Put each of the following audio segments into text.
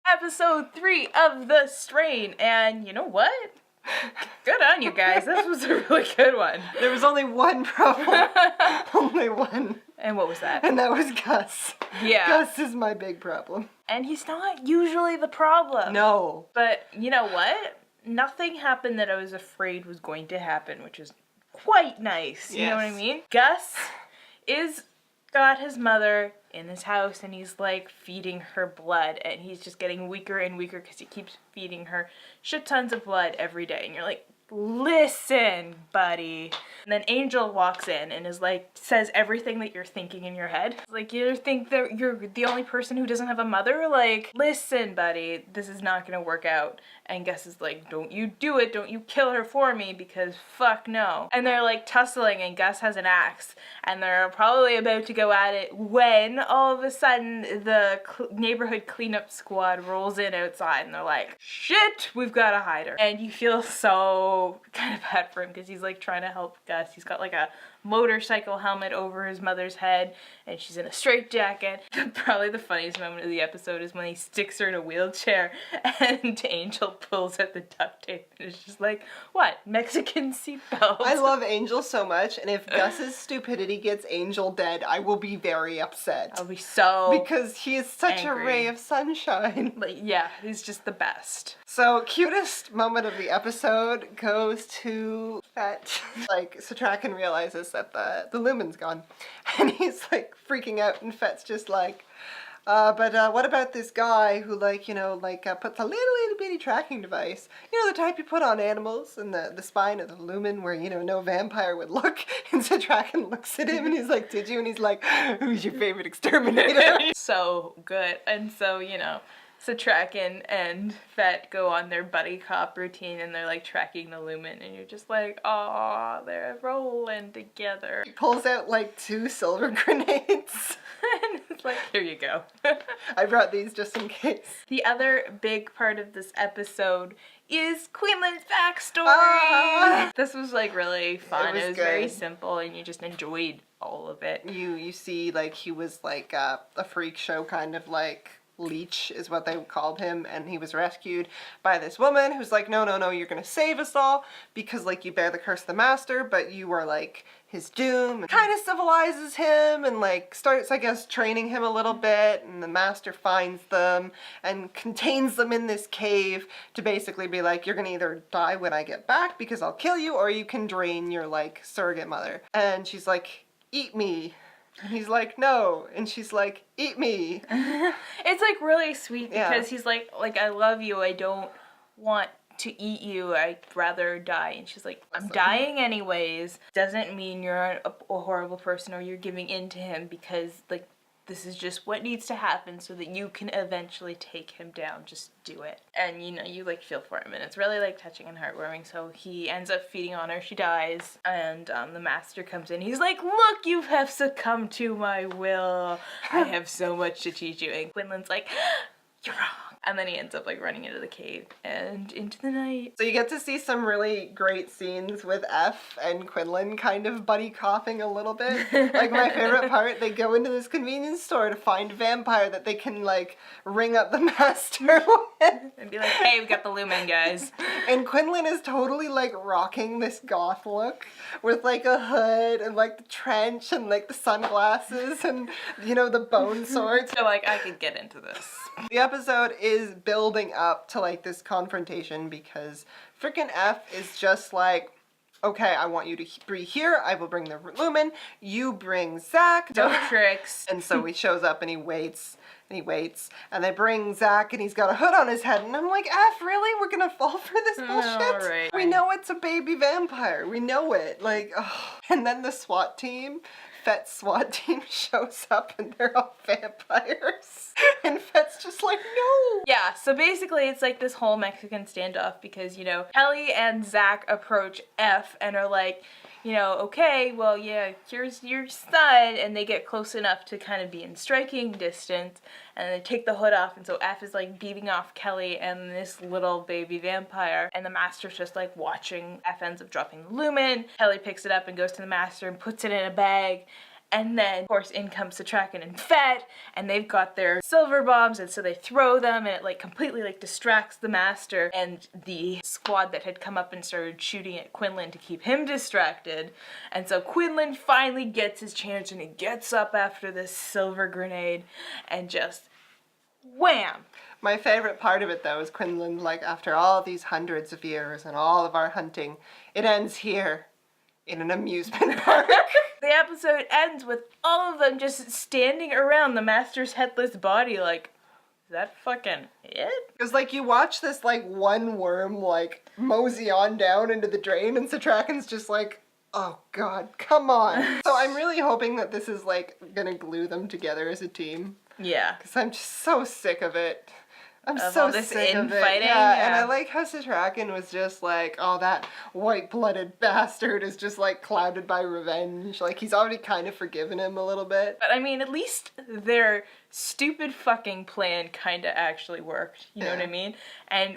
Episode 3 of The Strain, and you know what? Good on you guys, this was a really good one. There was only one problem. Only one. And what was that? And that was Gus. Yeah. Gus is my big problem. And he's not usually the problem. No. But you know what? Nothing happened that I was afraid was going to happen, which is quite nice. You know what I mean? Gus is got his mother in his house and he's like feeding her blood and he's just getting weaker and weaker because he keeps feeding her shit tons of blood every day. And you're like, listen, buddy. And then Angel walks in and is like, says everything that you're thinking in your head. Like, you think that you're the only person who doesn't have a mother? Like, listen, buddy, this is not gonna work out. And Gus is like, don't you do it, don't you kill her for me, because fuck no. And they're like tussling and Gus has an axe and they're probably about to go at it when all of a sudden the neighborhood cleanup squad rolls in outside and they're like, shit, we've gotta hide her. And you feel so kind of bad for him because he's like trying to help Gus. He's got like a motorcycle helmet over his mother's head and she's in a straitjacket. Probably the funniest moment of the episode is when he sticks her in a wheelchair and Angel pulls at the duct tape and it's just like, what, Mexican seatbelt? I love Angel so much, and if Gus's stupidity gets Angel dead, I will be very upset. I'll be so because he is such angry. a ray of sunshine. Like, yeah, he's just the best. So, cutest moment of the episode goes to Fet. Like, Setrakian realizes that the lumen's gone. And he's like freaking out, and Fet's just like, but what about this guy who puts a little bitty tracking device, you know, the type you put on animals in the spine of the lumen where, you know, no vampire would look. And Setrakian looks at him and he's like, did you? And he's like, who's your favorite exterminator? So good. And so, you know, Setrakian and Fet go on their buddy cop routine and they're like tracking the lumen and you're just like, aw, they're rolling together. He pulls out like 2 silver grenades. And it's like, here you go. I brought these just in case. The other big part of this episode is Quinlan's backstory. This was like really fun. It was very simple and you just enjoyed all of it. You see, like, he was like a freak show kind of like leech is what they called him, and he was rescued by this woman who's like, no, you're gonna save us all because, like, you bear the curse of the master, but you are like his doom, and kind of civilizes him and like starts, I guess, training him a little bit, and the master finds them and contains them in this cave to basically be like, you're gonna either die when I get back because I'll kill you, or you can drain your like surrogate mother. And she's like, eat me. And he's like, no. And she's like, eat me. It's like really sweet because he's like, I love you. I don't want to eat you. I'd rather die. And she's like, I'm dying anyways. Doesn't mean you're a horrible person or you're giving in to him because, like, this is just what needs to happen so that you can eventually take him down. Just do it. And, you know, you, like, feel for him. And it's really, like, touching and heartwarming. So he ends up feeding on her. She dies. And the master comes in. He's like, look, you have succumbed to my will. I have so much to teach you. And Quinlan's like, you're wrong. And then he ends up like running into the cave and into the night. So you get to see some really great scenes with F and Quinlan kind of buddy coughing a little bit. Like, my favorite part, they go into this convenience store to find a vampire that they can like ring up the master with. And be like, hey, we got the lumen, guys. And Quinlan is totally like rocking this goth look with like a hood and like the trench and like the sunglasses and, you know, the bone swords. So like, I could get into this. The episode is building up to like this confrontation because frickin' F is just like, okay, I want you to be here. I will bring the lumen. You bring Zach. No tricks. And so he shows up and he waits and he waits. And they bring Zach and he's got a hood on his head. And I'm like, F, really? We're gonna fall for this bullshit? Right. We know it's a baby vampire. We know it. Like, oh. And then the SWAT team, Fet's SWAT team shows up and they're all vampires. And Fet's just like, no. Yeah, so basically it's like this whole Mexican standoff because, you know, Kelly and Zach approach F and are like, you know, okay, well, yeah, here's your son, and they get close enough to kind of be in striking distance, and they take the hood off, and so F is, like, beating off Kelly and this little baby vampire, and the master's just, like, watching. F ends up dropping the lumen. Kelly picks it up and goes to the master and puts it in a bag, And then, of course, in comes Setrakian and Fet, and they've got their silver bombs, and so they throw them, and it like completely like distracts the master and the squad that had come up and started shooting at Quinlan to keep him distracted. And so Quinlan finally gets his chance, and he gets up after this silver grenade and just wham! My favorite part of it, though, is Quinlan, like, after all these hundreds of years and all of our hunting, it ends here in an amusement park. The episode ends with all of them just standing around the master's headless body like, is that fucking it? Because, like, you watch this, like, one worm, like, mosey on down into the drain, and Setrakian's just like, oh god, come on. So I'm really hoping that this is, like, gonna glue them together as a team. Yeah. Because I'm just so sick of it. I'm Of so all this sick of it. infighting, Yeah, and yeah. I like how Setrakian was just like, oh, that white-blooded bastard is just like clouded by revenge. Like, he's already kind of forgiven him a little bit. But I mean, at least their stupid fucking plan kinda actually worked. You know what I mean? And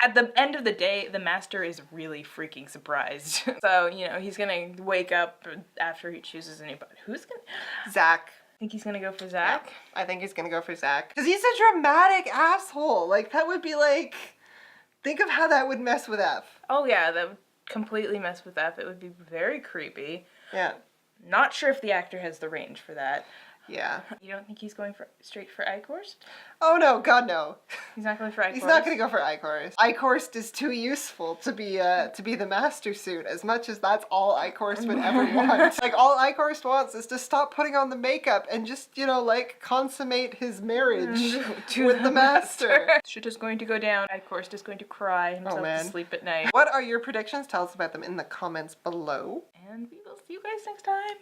at the end of the day, the master is really freaking surprised. So, you know, he's gonna wake up after he chooses anybody. Who's gonna... Zach. Think he's gonna go for Zach? I think he's gonna go for Zach. Because he's a dramatic asshole. Like, that would be like... Think of how that would mess with F. Oh yeah, that would completely mess with F. It would be very creepy. Yeah. Not sure if the actor has the range for that. Yeah. You don't think he's going straight for Icorst? Oh no, god no. He's not going for Icorst? He's not gonna go for Icorst. Icorst is too useful to be the master suit, as much as that's all Icorst would ever want. Like, all Icorst wants is to stop putting on the makeup and just, you know, like, consummate his marriage with the master. Shit is going to go down. Icorst is going to cry himself to sleep at night. What are your predictions? Tell us about them in the comments below. And we will see you guys next time.